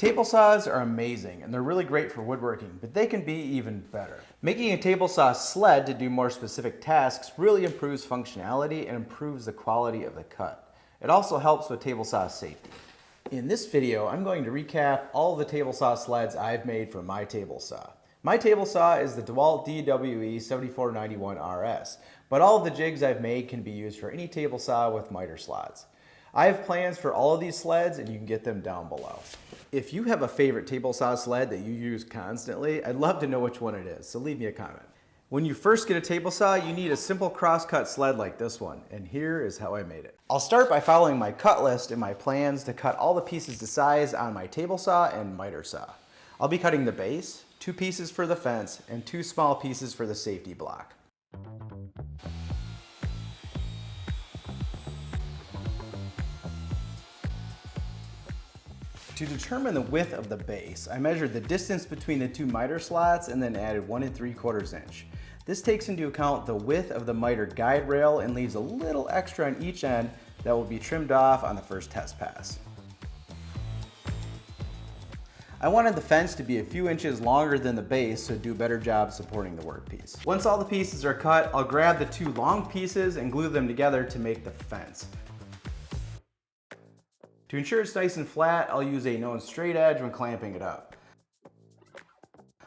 Table saws are amazing and they're really great for woodworking, but they can be even better. Making a table saw sled to do more specific tasks really improves functionality and improves the quality of the cut. It also helps with table saw safety. In this video, I'm going to recap all the table saw sleds I've made for my table saw. My table saw is the DeWalt DWE7491RS, but all of the jigs I've made can be used for any table saw with miter slots. I have plans for all of these sleds and you can get them down below. If you have a favorite table saw sled that you use constantly, I'd love to know which one it is, so leave me a comment. When you first get a table saw, you need a simple crosscut sled like this one, and here is how I made it. I'll start by following my cut list and my plans to cut all the pieces to size on my table saw and miter saw. I'll be cutting the base, 2 pieces for the fence, and 2 small pieces for the safety block. To determine the width of the base, I measured the distance between the 2 miter slots and then added 1 3/4 inch. This takes into account the width of the miter guide rail and leaves a little extra on each end that will be trimmed off on the first test pass. I wanted the fence to be a few inches longer than the base to do a better job supporting the workpiece. Once all the pieces are cut, I'll grab the 2 long pieces and glue them together to make the fence. To ensure it's nice and flat, I'll use a known straight edge when clamping it up.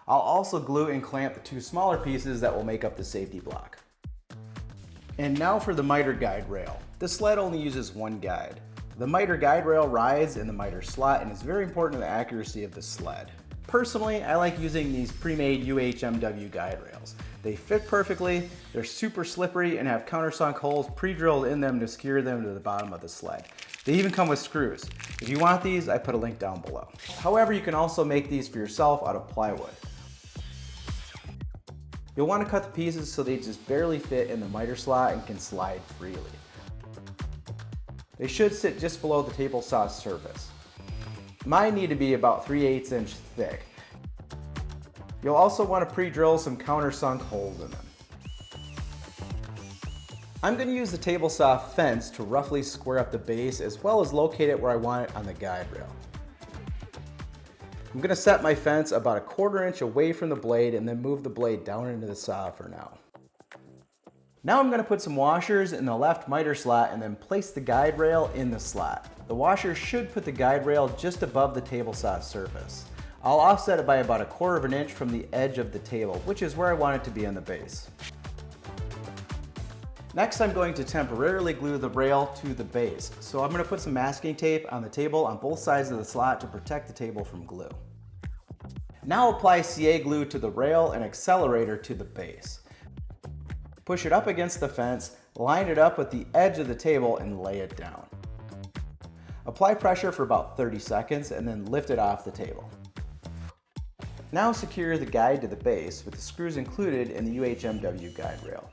I'll also glue and clamp the 2 smaller pieces that will make up the safety block. And now for the miter guide rail. This sled only uses 1 guide. The miter guide rail rides in the miter slot and is very important to the accuracy of the sled. Personally, I like using these pre-made UHMW guide rails. They fit perfectly, they're super slippery, and have countersunk holes pre-drilled in them to secure them to the bottom of the sled. They even come with screws. If you want these, I put a link down below. However, you can also make these for yourself out of plywood. You'll want to cut the pieces so they just barely fit in the miter slot and can slide freely. They should sit just below the table saw surface. Mine need to be about 3/8 inch thick. You'll also want to pre-drill some countersunk holes in them. I'm going to use the table saw fence to roughly square up the base as well as locate it where I want it on the guide rail. I'm going to set my fence about 1/4 inch away from the blade and then move the blade down into the saw for now. Now I'm going to put some washers in the left miter slot and then place the guide rail in the slot. The washers should put the guide rail just above the table saw surface. I'll offset it by about 1/4 inch from the edge of the table, which is where I want it to be on the base. Next, I'm going to temporarily glue the rail to the base. So I'm going to put some masking tape on the table on both sides of the slot to protect the table from glue. Now apply CA glue to the rail and accelerator to the base. Push it up against the fence, line it up with the edge of the table, and lay it down. Apply pressure for about 30 seconds and then lift it off the table. Now secure the guide to the base with the screws included in the UHMW guide rail.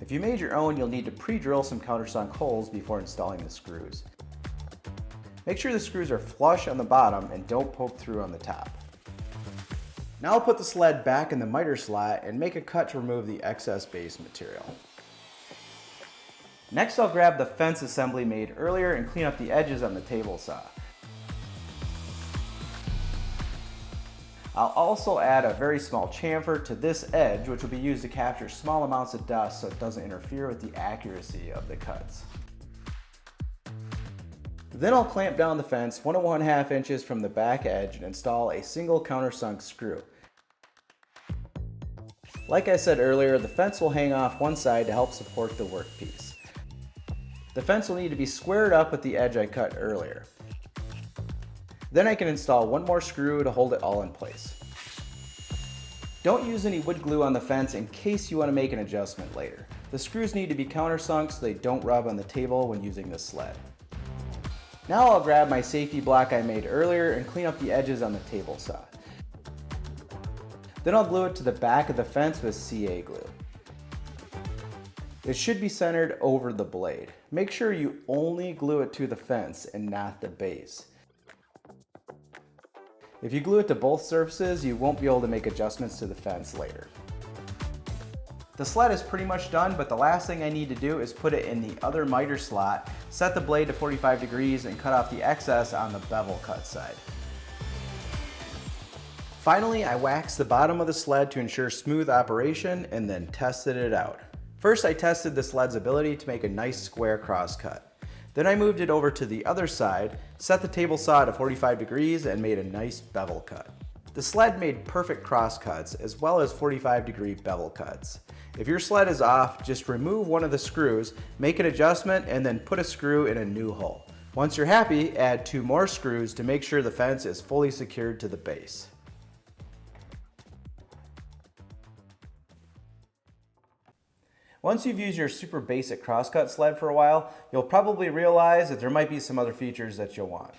If you made your own, you'll need to pre-drill some countersunk holes before installing the screws. Make sure the screws are flush on the bottom and don't poke through on the top. Now I'll put the sled back in the miter slot and make a cut to remove the excess base material. Next, I'll grab the fence assembly made earlier and clean up the edges on the table saw. I'll also add a very small chamfer to this edge, which will be used to capture small amounts of dust so it doesn't interfere with the accuracy of the cuts. Then I'll clamp down the fence 1 1/2 inches from the back edge and install a single countersunk screw. Like I said earlier, the fence will hang off one side to help support the workpiece. The fence will need to be squared up with the edge I cut earlier. Then I can install 1 more screw to hold it all in place. Don't use any wood glue on the fence in case you want to make an adjustment later. The screws need to be countersunk so they don't rub on the table when using the sled. Now I'll grab my safety block I made earlier and clean up the edges on the table saw. Then I'll glue it to the back of the fence with CA glue. It should be centered over the blade. Make sure you only glue it to the fence and not the base. If you glue it to both surfaces, you won't be able to make adjustments to the fence later. The sled is pretty much done, but the last thing I need to do is put it in the other miter slot Set the blade to 45 degrees and cut off the excess on the bevel cut side. Finally, I waxed the bottom of the sled to ensure smooth operation and then tested it out. First, I tested the sled's ability to make a nice square crosscut. Then I moved it over to the other side, set the table saw to 45 degrees and made a nice bevel cut. The sled made perfect crosscuts as well as 45-degree bevel cuts. If your sled is off, just remove one of the screws, make an adjustment, and then put a screw in a new hole. Once you're happy, add 2 more screws to make sure the fence is fully secured to the base. Once you've used your super basic crosscut sled for a while, you'll probably realize that there might be some other features that you'll want.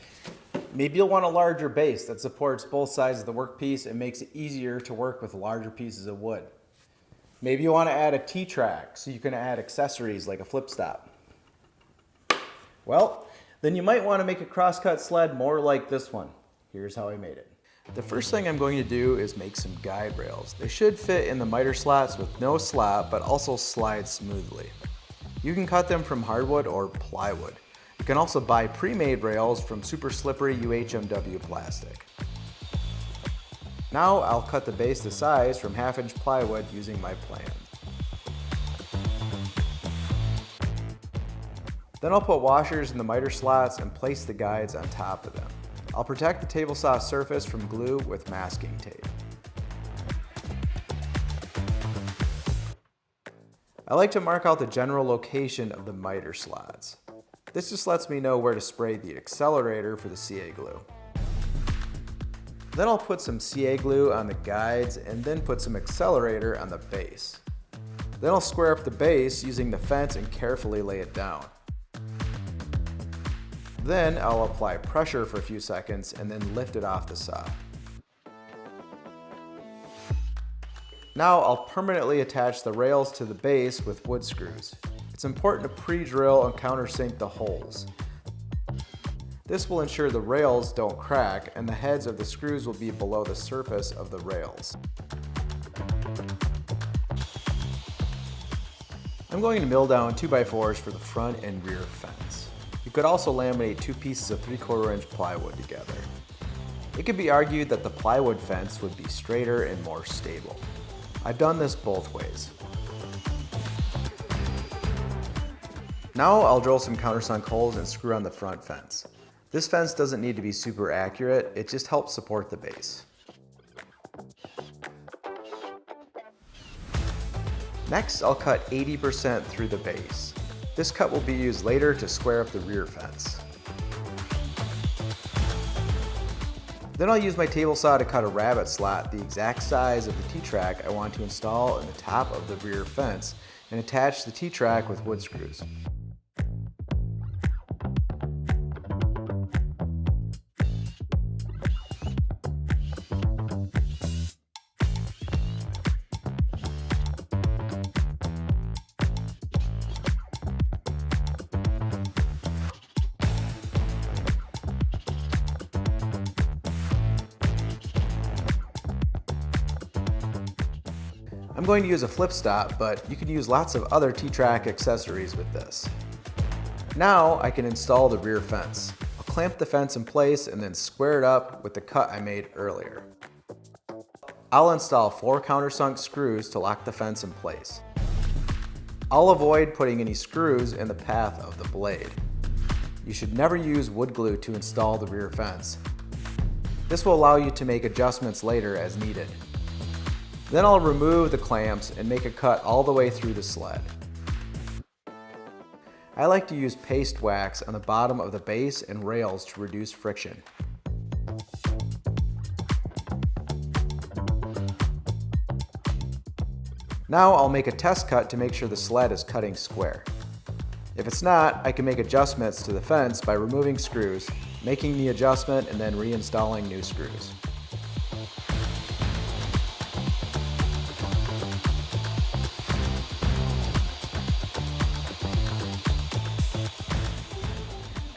Maybe you'll want a larger base that supports both sides of the workpiece and makes it easier to work with larger pieces of wood. Maybe you want to add a T-track so you can add accessories like a flip stop. Well, then you might want to make a crosscut sled more like this one. Here's how I made it. The first thing I'm going to do is make some guide rails. They should fit in the miter slots with no slot, but also slide smoothly. You can cut them from hardwood or plywood. You can also buy pre-made rails from super slippery UHMW plastic. Now I'll cut the base to size from 1/2-inch plywood using my plan. Then I'll put washers in the miter slots and place the guides on top of them. I'll protect the table saw surface from glue with masking tape. I like to mark out the general location of the miter slots. This just lets me know where to spray the accelerator for the CA glue. Then I'll put some CA glue on the guides and then put some accelerator on the base. Then I'll square up the base using the fence and carefully lay it down. Then I'll apply pressure for a few seconds and then lift it off the saw. Now I'll permanently attach the rails to the base with wood screws. It's important to pre-drill and countersink the holes. This will ensure the rails don't crack and the heads of the screws will be below the surface of the rails. I'm going to mill down 2x4s for the front and rear fence. You could also laminate 2 pieces of 3/4-inch plywood together. It could be argued that the plywood fence would be straighter and more stable. I've done this both ways. Now I'll drill some countersunk holes and screw on the front fence. This fence doesn't need to be super accurate, it just helps support the base. Next, I'll cut 80% through the base. This cut will be used later to square up the rear fence. Then I'll use my table saw to cut a rabbet slot the exact size of the T-track I want to install in the top of the rear fence and attach the T-track with wood screws. I'm going to use a flip stop, but you can use lots of other T-track accessories with this. Now I can install the rear fence. I'll clamp the fence in place and then square it up with the cut I made earlier. I'll install 4 countersunk screws to lock the fence in place. I'll avoid putting any screws in the path of the blade. You should never use wood glue to install the rear fence. This will allow you to make adjustments later as needed. Then I'll remove the clamps and make a cut all the way through the sled. I like to use paste wax on the bottom of the base and rails to reduce friction. Now I'll make a test cut to make sure the sled is cutting square. If it's not, I can make adjustments to the fence by removing screws, making the adjustment, and then reinstalling new screws.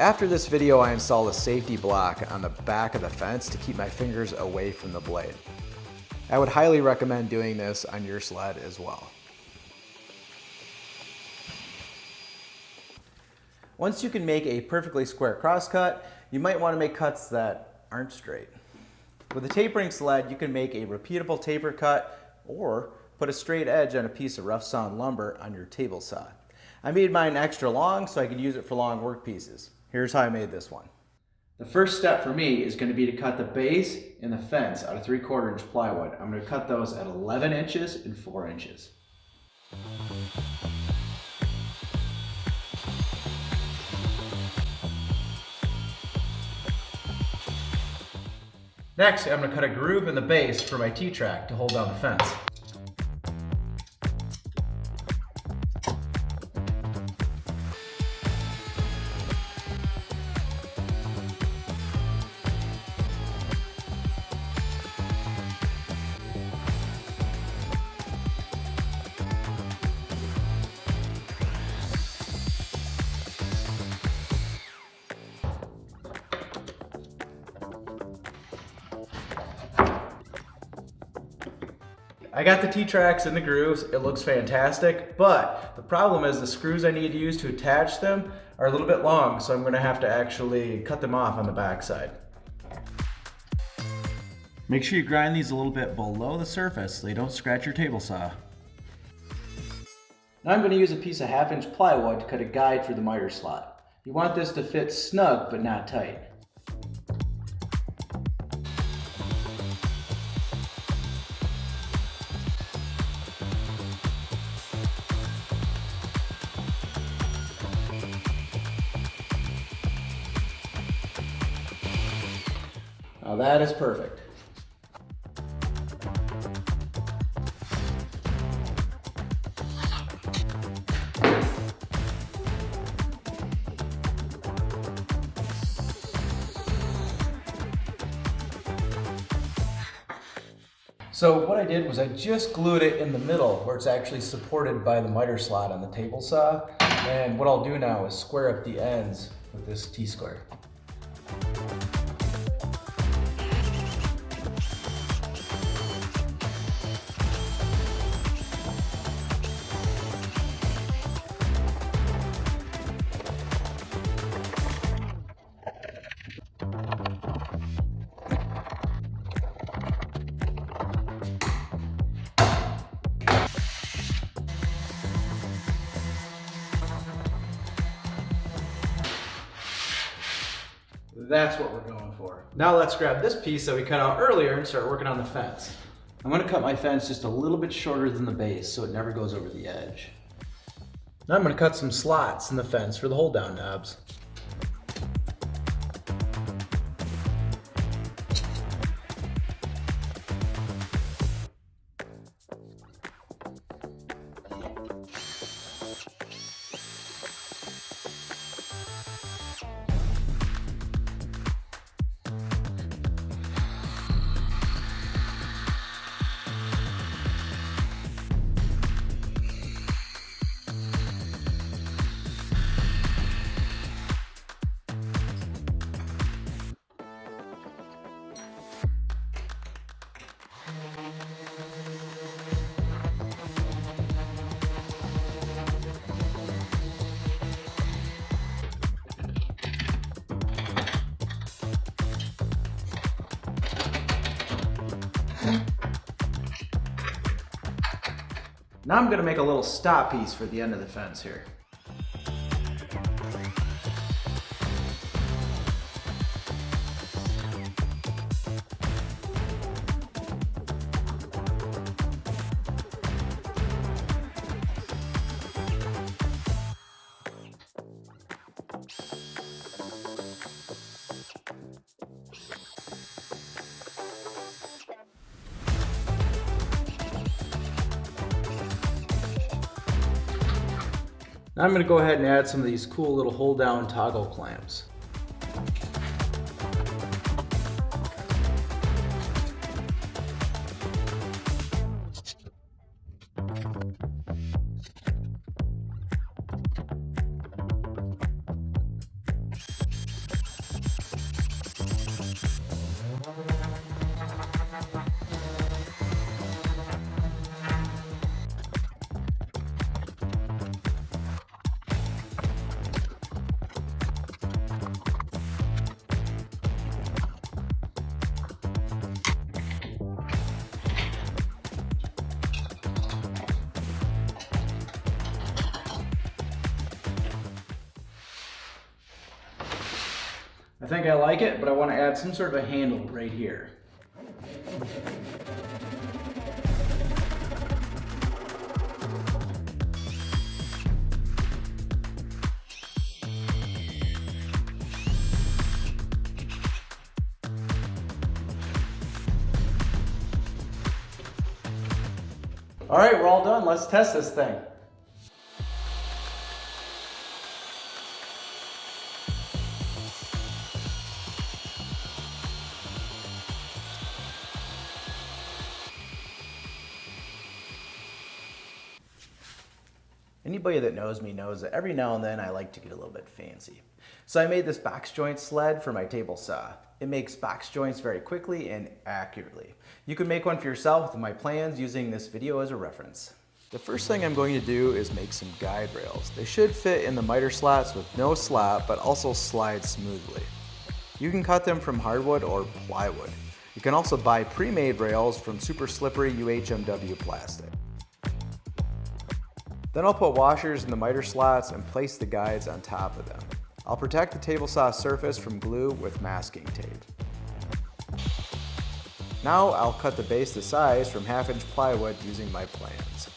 After this video, I installed a safety block on the back of the fence to keep my fingers away from the blade. I would highly recommend doing this on your sled as well. Once you can make a perfectly square crosscut, you might want to make cuts that aren't straight. With a tapering sled, you can make a repeatable taper cut or put a straight edge on a piece of rough sawn lumber on your table saw. I made mine extra long so I could use it for long work pieces. Here's how I made this one. The first step for me is going to be to cut the base and the fence out of 3/4 inch plywood. I'm going to cut those at 11 inches and 4 inches. Next, I'm going to cut a groove in the base for my T-track to hold down the fence. I got the T-tracks in the grooves, it looks fantastic, but the problem is the screws I need to use to attach them are a little bit long, so I'm going to have to actually cut them off on the back side. Make sure you grind these a little bit below the surface so they don't scratch your table saw. Now I'm going to use a piece of 1/2 inch plywood to cut a guide for the miter slot. You want this to fit snug but not tight. Now that is perfect. So what I did was I just glued it in the middle where it's actually supported by the miter slot on the table saw. And what I'll do now is square up the ends with this T-square. That's what we're going for. Now let's grab this piece that we cut out earlier and start working on the fence. I'm going to cut my fence just a little bit shorter than the base so it never goes over the edge. Now I'm going to cut some slots in the fence for the hold down knobs. Now I'm going to make a little stop piece for the end of the fence here. Now I'm going to go ahead and add some of these cool little hold down toggle clamps. think I like it, but I want to add some sort of a handle right here. All right, we're all done. Let's test this thing. Anybody that knows me knows that every now and then I like to get a little bit fancy. So I made this box joint sled for my table saw. It makes box joints very quickly and accurately. You can make one for yourself with my plans using this video as a reference. The first thing I'm going to do is make some guide rails. They should fit in the miter slots with no slot, but also slide smoothly. You can cut them from hardwood or plywood. You can also buy pre-made rails from super slippery UHMW plastic. Then I'll put washers in the miter slots and place the guides on top of them. I'll protect the table saw surface from glue with masking tape. Now I'll cut the base to size from 1/2 inch plywood using my plans.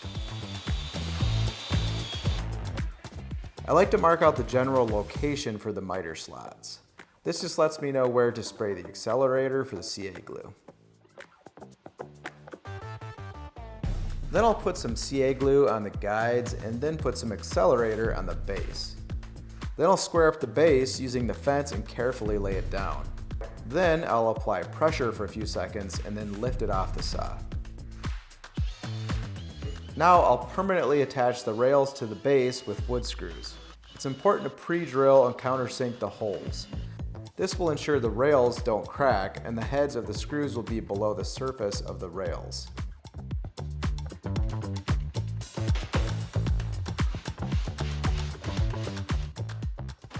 I like to mark out the general location for the miter slots. This just lets me know where to spray the accelerator for the CA glue. Then I'll put some CA glue on the guides and then put some accelerator on the base. Then I'll square up the base using the fence and carefully lay it down. Then I'll apply pressure for a few seconds and then lift it off the saw. Now I'll permanently attach the rails to the base with wood screws. It's important to pre-drill and countersink the holes. This will ensure the rails don't crack and the heads of the screws will be below the surface of the rails.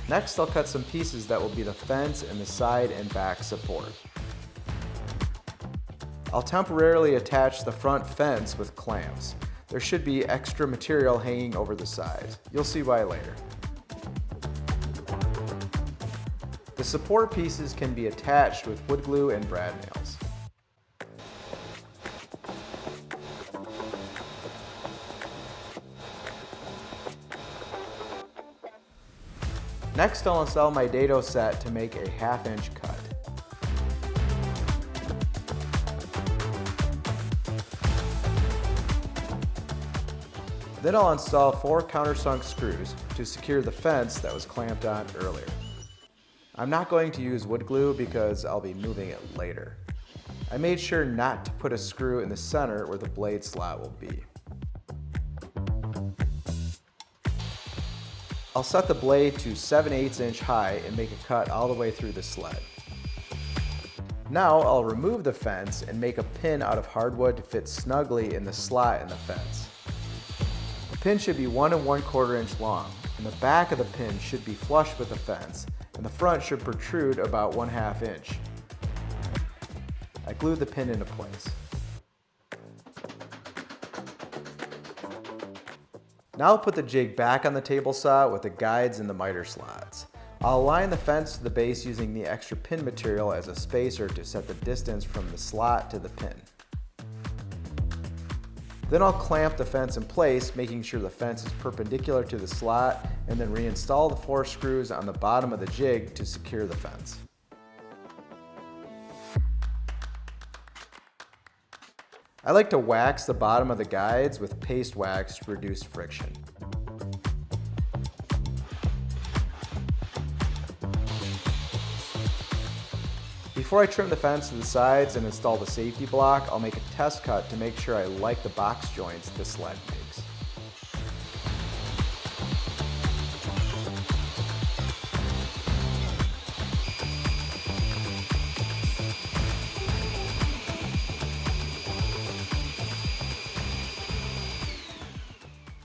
Next, I'll cut some pieces that will be the fence and the side and back support. I'll temporarily attach the front fence with clamps. There should be extra material hanging over the sides. You'll see why later. The support pieces can be attached with wood glue and brad nails. Next, I'll install my dado set to make a 1/2 inch cut. Then I'll install 4 countersunk screws to secure the fence that was clamped on earlier. I'm not going to use wood glue because I'll be moving it later. I made sure not to put a screw in the center where the blade slot will be. I'll set the blade to 7/8 inch high and make a cut all the way through the sled. Now I'll remove the fence and make a pin out of hardwood to fit snugly in the slot in the fence. The pin should be 1 1/4 inch long, and the back of the pin should be flush with the fence, and the front should protrude about 1/2 inch. I glued the pin into place. Now I'll put the jig back on the table saw with the guides and the miter slots. I'll align the fence to the base using the extra pin material as a spacer to set the distance from the slot to the pin. Then I'll clamp the fence in place, making sure the fence is perpendicular to the slot, and then reinstall the 4 screws on the bottom of the jig to secure the fence. I like to wax the bottom of the guides with paste wax to reduce friction. Before I trim the fence to the sides and install the safety block, I'll make a test cut to make sure I like the box joints the sled makes.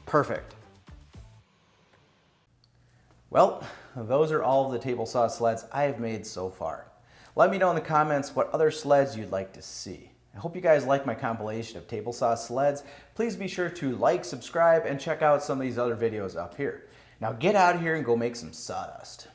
Perfect. Well, those are all of the table saw sleds I have made so far. Let me know in the comments what other sleds you'd like to see. I hope you guys like my compilation of table saw sleds. Please be sure to like, subscribe, and check out some of these other videos up here. Now get out of here and go make some sawdust.